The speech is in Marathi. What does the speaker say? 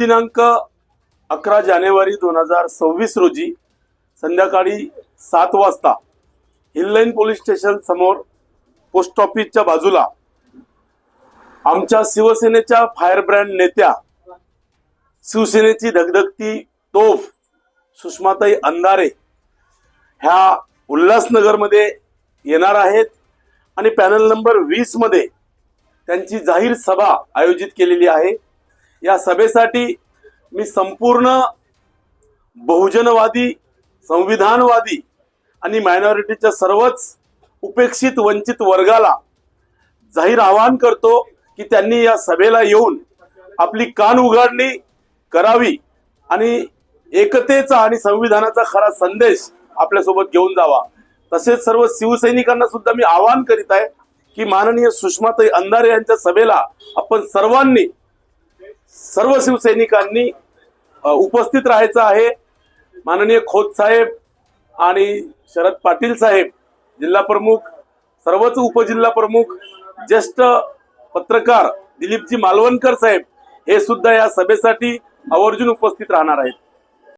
दिनांक 11 जानेवारी 2026 रोजी संध्याकाळी 7 वाजता हिललाईन पोलीस स्टेशन समोर पोस्ट ऑफिसच्या बाजूला आमच्या शिवसेनेच्या फायर ब्रँड नेत्या, शिवसेनेची धगधगती तोफ सुषमाताई अंधारे ह्या उल्हासनगरमध्ये येणार आहेत आणि पॅनल नंबर 20 मध्ये त्यांची जाहीर सभा आयोजित केलेली आहे। या सभेसाठी मी संपूर्ण बहुजनवादी, संविधानवादी आणि मायनॉरिटीच्या सर्वच उपेक्षित वंचित वर्गाला जाहीर आवाहन करतो की त्यांनी या सभेला येऊन आपली कान उघडणी करावी आणि एकतेचा आणि संविधानाचा खरा संदेश आपल्यासोबत घेऊन जावा। तसेच सर्व शिवसैनिकांना सुद्धा मी आवाहन करीत आहे की माननीय सुषमाताई अंधारे यांच्या सभेला आपण सर्वांनी, सर्व शिवसैनिकांनी उपस्थित राहायचं आहे। माननीय खोत साहेब आणि शरद पाटील साहेब, जिल्हा प्रमुख, सर्वच उपजिल्हा प्रमुख, ज्येष्ठ पत्रकार दिलीपजी मालवणकर साहेब हे सुद्धा या सभेसाठी आवर्जून उपस्थित राहणार आहेत।